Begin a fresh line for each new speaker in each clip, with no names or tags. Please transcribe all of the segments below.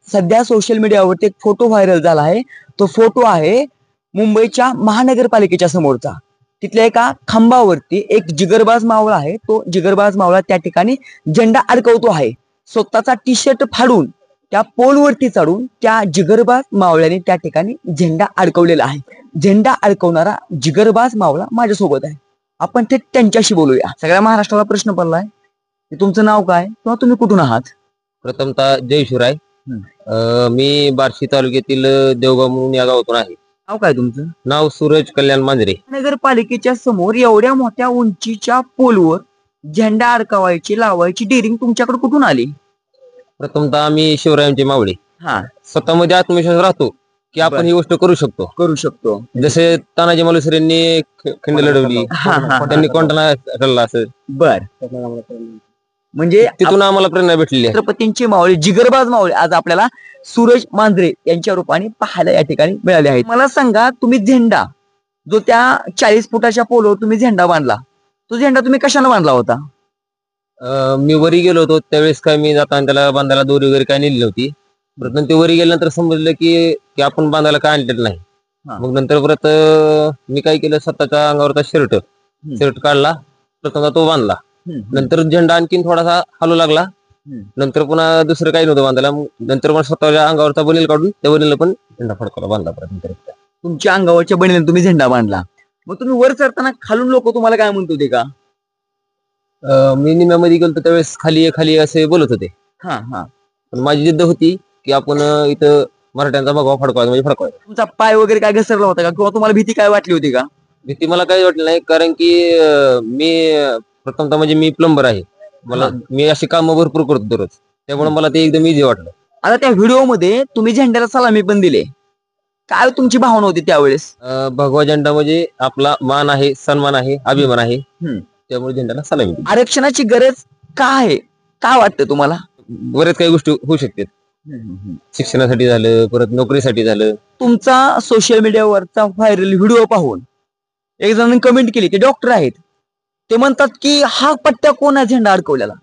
सध्या सोशल मीडियावरती एक फोटो व्हायरल झाला आहे. तो फोटो आहे मुंबईच्या महानगरपालिकेच्या समोरचा. तिथल्या एका खांबावरती एक जिगरबाज मावळा आहे. तो जिगरबाज मावळा त्या ठिकाणी झेंडा अडकवतो आहे. स्वतःचा टी शर्ट फाडून त्या पोलवरती चढून त्या जिगरबाज मावळ्याने त्या ठिकाणी झेंडा अडकवलेला आहे. झेंडा अडकवणारा जिगरबाज मावळा माझ्यासोबत आहे. आपण थेट त्यांच्याशी बोलूया. सगळ्या महाराष्ट्राला प्रश्न पडलाय की तुमचं नाव काय किंवा तुम्ही कुठून आहात?
प्रथमतः जय शिवराय. मी बार्शी तालुक्यातील देवगाव म्हणून या गावातून आहे.
नाव काय तुमचं?
नाव सूरज कल्याण मांजरे.
नगरपालिकेच्या समोर एवढ्या मोठ्या उंचीच्या पोलवर झेंडा अडकवायची लावायची डेअरिंग तुमच्याकडे कुठून आली?
प्रथमतः आम्ही शिवरायांचे मावळे.
हा,
स्वतःमध्ये आत्मविश्वास राहतो की आपण ही गोष्ट करू शकतो. जसे तानाजी मालुसरेंनी खिंड लढवली, त्यांनी कोंढाणा ठरला असं.
बर, म्हणजे
तिथून आम्हाला प्रेरणा भेटलेली आहे.
छत्रपतींचे मावळे जिगरबाज मावळे आज आपल्याला सूरज मांजरे यांच्या रूपाने पाहायला या ठिकाणी मिळाले आहेत. मला सांगा, तुम्ही झेंडा जो त्या 40 फुटाच्या पोलवर तुम्ही झेंडा बांधला, तो झेंडा तुम्ही कशाला बांधला होता?
मी वरी गेलो होतो त्यावेळेस काय मी जाताना त्याला बांधायला दोरी वगैरे काय नेली नव्हती. परत ते वरी गेल्यानंतर समजलं की आपण बांधायला काय आणलेलं नाही. मग नंतर परत मी काय केलं, स्वतःच्या अंगावरचा शर्ट काढला, प्रथमतः तो बांधला. नंतर झेंडा आणखीन थोडासा हलू लागला. नंतर पुन्हा दुसरं काही नव्हतं बांधायला. नंतर मग स्वतःच्या अंगावरचा बनेल काढून त्या बनेल पण झेंडा फडकवला, बांधला. परत
तुमच्या अंगावरच्या बनेल तुम्ही झेंडा बांधला. मग तुम्ही वर चढताना खालून लोक तुम्हाला काय म्हणत होते का?
मी निम्यामध्ये गेलो त्यावेळेस खाली असे बोलत होते. पण माझी जिद्द होती की आपण इथं मराठ्यांचा भगवा फडकवायचा, म्हणजे फडकवायचा.
तुमचा पाय वगैरे काय घसरला होता का, किंवा तुम्हाला भीती काय वाटली होती का?
भीती मला काही वाटली नाही, कारण की मी प्रथमतः म्हणजे मी प्लंबर आहे. मी अशी कामं भरपूर करतो दररोज, त्यामुळे मला ते एकदम इझी वाटलं.
आता त्या व्हिडिओ मध्ये तुम्ही झेंड्याला सलामी पण दिले, काय तुमची भावना होती त्यावेळेस?
भगवा झेंडा म्हणजे आपला मान आहे, सन्मान आहे, अभिमान आहे, त्यामुळे झेंड्याला सलामी दिली.
आरक्षणाची गरज का आहे, काय वाटतं तुम्हाला?
बरेच काही गोष्टी होऊ शकतात. शिक्षणासाठी झालं, परत नोकरीसाठी झालं.
तुमचा सोशल मीडियावरचा व्हायरल व्हिडिओ पाहून एक जण कमेंट केली, ते डॉक्टर आहेत, ते म्हणतात की हा पट्ट्या कोण आहे झेंडा अडकवलेला,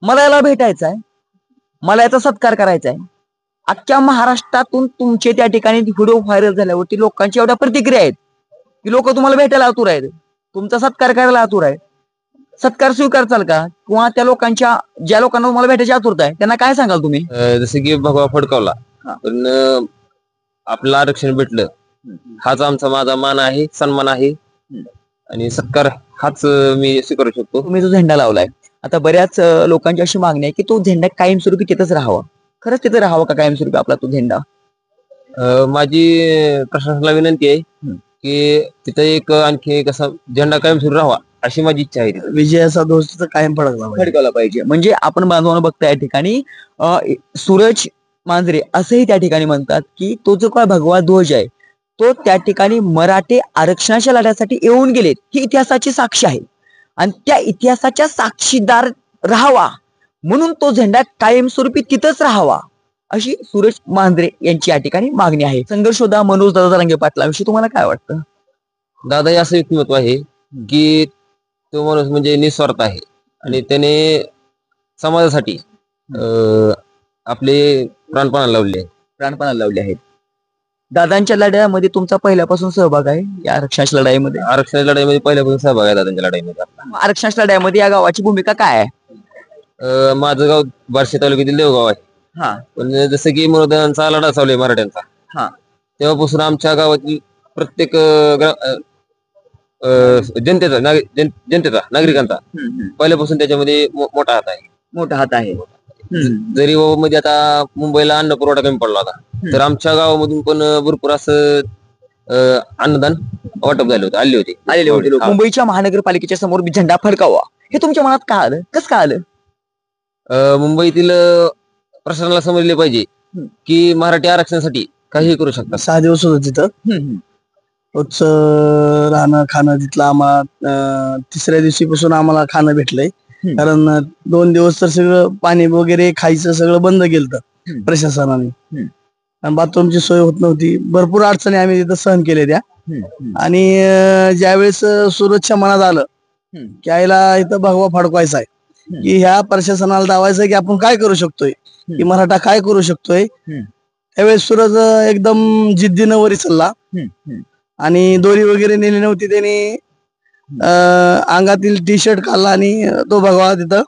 मला याला भेटायचा आहे, मला याचा सत्कार करायचा आहे. अख्ख्या महाराष्ट्रातून तुमचे त्या ठिकाणी व्हिडिओ व्हायरल झाल्यावरती लोकांची एवढ्या प्रतिक्रिया आहेत की लोक तुम्हाला भेटायला आतुर आहेत, तुमचा सत्कार करायला आतुर आहेत. सत्कार स्वीकारचाल का, किंवा त्या लोकांच्या ज्या लोकांना तुम्हाला भेटायची आतुरता आहे त्यांना काय सांगाल तुम्ही?
जसे की भगवा फडकावला, पण आपलं आरक्षण भेटलं, हाच माझा मान आहे, सन्मान आहे, आणि सत्कार हाच मी स्वीकारू शकतो.
तुम्ही जो झेंडा लावलाय, आता बऱ्याच लोकांची अशी मागणी आहे की तो झेंडा कायमस्वरूपी तिथंच राहावा. खरंच तिथं राहावा का कायमस्वरूपी आपला तो झेंडा?
माझी प्रशासनाला विनंती आहे की तिथं एक आणखी एक असा झेंडा कायमस्वरूपी राहावा, अशी माझी इच्छा आहे.
विजयाचा ध्वज कायम फडकवला पाहिजे. म्हणजे आपण बांधवांना बघता या ठिकाणी सूरज मांजरे असंही त्या ठिकाणी म्हणतात की तो जो काय भगवा ध्वज आहे तो त्या ठिकाणी मराठे आरक्षणाच्या लढ्यासाठी येऊन गेलेत, ही इतिहासाची साक्ष आहे, आणि त्या इतिहासाच्या साक्षीदार राहावा म्हणून तो झेंडा कायमस्वरूपी तिथंच राहावा, अशी सूरज मांजरे यांची या ठिकाणी मागणी आहे. संघर्ष होता मनोज दादा जरांगे पाटलांविषयी तुम्हाला काय वाटतं?
दादा असं व्यक्तिमत्व आहे की तो माणूस म्हणजे निस्वार्थ आहे, आणि त्याने समाजासाठी आपले प्राणपणाला
लावले आहेत. दादांच्या लढ्यामध्ये तुमचा पहिल्यापासून सहभाग आहे या आरक्षणाच्या लढाईमध्ये?
आरक्षणाच्या लढाईमध्ये पहिल्यापासून सहभाग आहे दादांच्या लढाईमध्ये.
आरक्षणाच्या लढाईमध्ये या गावाची भूमिका काय आहे?
माझं गाव बार्शी तालुक्यातील देवगाव आहे. पण जसं की मनोदांचा लढा चालू आहे मराठ्यांचा, तेव्हापासून आमच्या गावातील प्रत्येक जनतेचा नागरिकांचा पहिल्यापासून त्याच्यामध्ये मोठा हात आहे. जरी मध्ये आता मुंबईला अन्न पुरवठा कमी पडला होता, तर आमच्या गावामधून पण भरपूर असं अन्नदान वाटप झाले होते, आलेले होते.
मुंबईच्या महानगरपालिकेच्या समोर झेंडा फडकावा हे तुमच्या मनात का आलं, कसं का आलं?
मुंबईतील प्रशासनाला समजले पाहिजे की मराठी आरक्षणासाठी काही करू शकतात.
6 दिवस होतं तिथं, राहणं खाणं तिथलं आम्हाला 3ऱ्या दिवशीपासून आम्हाला खाणं भेटलंय, कारण 2 दिवस तर सगळं पाणी वगैरे खायचं सगळं बंद केलं प्रशासनाने, आणि बाथरूमची सोय होत नव्हती. भरपूर अडचणी आम्ही तिथं सहन केल्या त्या. आणि ज्यावेळेस सूरजच्या मनात आलं की आईला इथं भगवा फडकवायचा आहे,
की ह्या प्रशासनाला दावायचं की आपण काय करू शकतोय, की मराठा काय करू शकतोय. त्यावेळेस सूरज एकदम जिद्दीनं वरी चालला आणि दोरी वगैरे नेली नव्हती. त्यांनी अंगातील टी शर्ट काढला आणि तो भगवा तिथं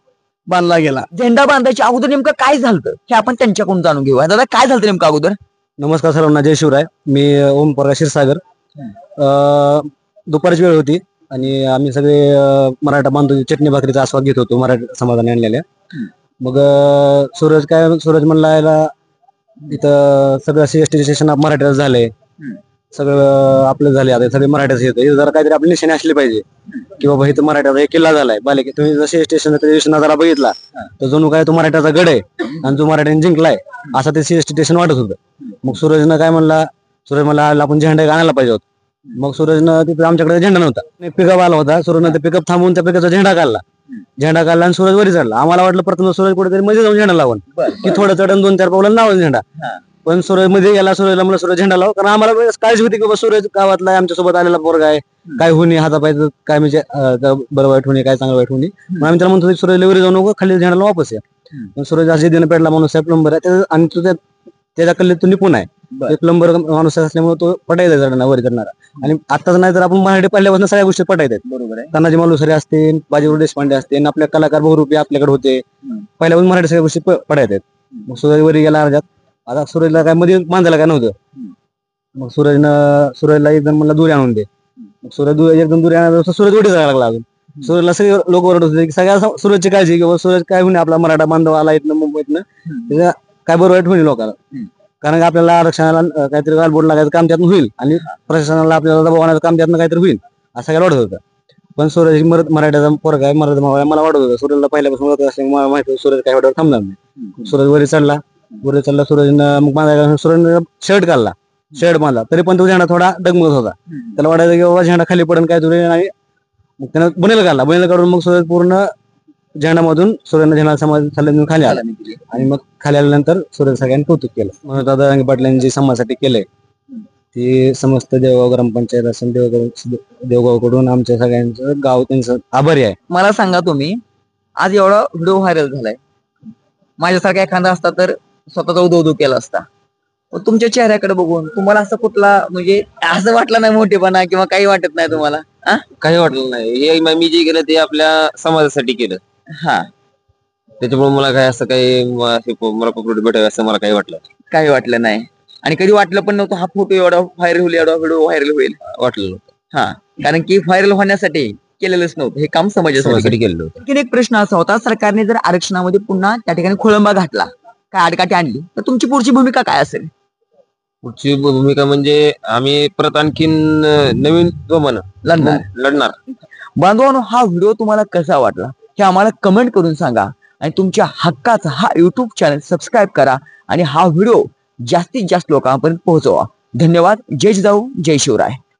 बांधला गेला.
झेंडा बांधायच्या अगोदर नेमकं काय झालं हे आपण त्यांच्याकडून जाणून घेऊया. दादा काय झालं नेमकं अगोदर?
नमस्कार सर्वांना, जय शिवराय. मी ओम प्रकाश क्षीरसागर. दुपारची वेळ होती आणि आम्ही सगळे मराठा बांधव चटणी भाकरीचा आस्वाद घेत होतो मराठा समाजाने आणलेल्या. मग सूरज म्हणला याला इथं सगळं CST स्टेशन मराठ्याचं झालंय, सगळं आपलं झाले, आता सगळे मराठ्याचं येतं, जरा काहीतरी आपली निशाणी असली पाहिजे की बाबा इथं मराठ्याचा एक किल्ला झालाय बालेकी. तुम्ही जर स्टेशन जरा बघितला तर जणू काय तो मराठ्याचा गड आहे आणि जो मराठ्याने जिंकलाय असं ते CST स्टेशन वाटत होतं. मग सूरज म्हणला आपण झेंडा आणायला पाहिजे होता. मग सूरजनं तिथे आमच्याकडे झेंडा नव्हता, पिकअप आला होता. सूरजनं ते पिकअप थांबवून त्या पिकअपचा झेंडा काढला आणि सूरज वरी चढला. आम्हाला वाटलं प्रथम सूरज कुठेतरी मध्ये जाऊन झेंडा लावून की थोडं चढून 2-4 पावलं लावून झेंडा. पण सूरज मध्ये गेला. सूरजला म्हणलं सूरज झेंडा लाव, कारण आम्हाला काळजी होती की बाबा सूरज गावातला आमच्या सोबत आलेला पोरगा आहे, काय होणे हातापायचं काय म्हणजे बरं वाईट होणे काय चांगलं वाईट होणे. मग आम्ही त्याला म्हणतो सूरज वरी जाऊ नको, खाली झेंडाला वापस या. पण सूरज असे दिन पेटला माणूस आहे, प्लंबर आहे आणि त्याच्या कल्लीत तो निपुण आहे. प्लंबर माणूस असल्यामुळे तो पटायचा चढणार वरी चढणारा. आणि आताच नाही तर आपण मराठी पहिल्यापासून सगळ्या गोष्टी पटायत आहेत.
बरोबर आहे.
तानाजी मालुसरे असतील, बाजीराव देशपांडे असतील, आपल्या कलाकार बहुरूपी आपल्याकडे होते, पहिल्यापासून मराठी सगळ्या गोष्टी पटायत आहेत. मग सूरज वरी गेला अर्जात. आता सूरजला काय मध्ये बांधायला काय नव्हतं. मग सूरजला एकदम म्हणला दुरी आणून दे. मग सूरज एकदम दुरी आणायला सूरज उडी जायला लागला. अजून सूरजला सगळे लोक ओरडत होते की सगळ्या सूरजची काळजी की सूरज काय होणे आपला मराठा बांधव आला इथनं मुंबईतनं, त्याचा काय बरं वाईट होईल लोकांना. कारण की आपल्याला आरक्षणाला काहीतरी गालबोट लागायचं काम त्यातून होईल आणि प्रशासनाला आपल्याला दबाव आणायचं काम त्यातनं काहीतरी होईल असं सगळ्याला वाटत होतं. पण सूरज मराठ्याचा पोरगा आहे, मराठा मावळा, मला वाटत होतं सूरजला पहिल्यापासून ओळखत असल्यामुळे मला माहिती होतं सूरज काही वाटत थांबणार नाही. सूरज वरी चढला. सूरजनं मग बांधायला सूरजनं शर्ट काढला, शर्ट बांधला, तरी पण तो झेंडा थोडा डगमगत होता. त्याला वाटायचं की बाबा झेंडा खाली पडून काय तुरे, आणि मग त्यानं बनेल काढून मग सूरज पूर्ण झेंडामधून सूर्यानं झेंडा समाज खाली आला. आणि मग खाली आल्यानंतर सूरज सगळ्यांनी कौतुक केलं. म्हणून दादा रंगे पाटलांनी जे समाजासाठी केलंय ते समस्त देवगाव ग्रामपंचायत असेल, देवगावकडून आमच्या सगळ्यांचं गाव त्यांचं आभारी आहे.
मला सांगा, तुम्ही आज एवढा व्हिडिओ व्हायरल झालाय, माझ्यासारखा एखादा असता तर स्वतःचा उदो केला असता. तुमच्या चेहऱ्याकडे बघून तुम्हाला असं कुठला म्हणजे असं वाटलं नाही मोठेपणा किंवा काही वाटत नाही तुम्हाला?
काही वाटलं नाही. हे मी जे केलं ते आपल्या समाजासाठी केलं.
हा,
त्याच्यामुळे मला काय असं काही मला पकडून भेटावे असं मला काही
काही वाटलं नाही. आणि कधी वाटलं पण नव्हतं हा फोटो एवढा व्हायरल होईल, एवढा व्हिडिओ व्हायरल होईल
वाटलं नव्हतं.
हा, कारण की व्हायरल होण्यासाठी केलेलंच नव्हतं, हे काम समाजासाठी
केलं होतं.
आणखीन एक प्रश्न असा होता, सरकारने जर आरक्षणामध्ये पुन्हा त्या ठिकाणी खोळंबा घातला, काय आडकाठी आणली, तर तुमची पुढची भूमिका काय असेल?
पुढची भूमिका म्हणजे आम्ही परत आणखीन नवीन लढणार.
बांधवांनो, हा व्हिडिओ तुम्हाला कसा वाटला हे आम्हाला कमेंट करून सांगा आणि तुमच्या हक्काचा हा युट्यूब चॅनल सबस्क्राईब करा आणि हा व्हिडिओ जास्तीत जास्त लोकांपर्यंत पोहोचवा. धन्यवाद. जय जिजाऊ, जय शिवराय.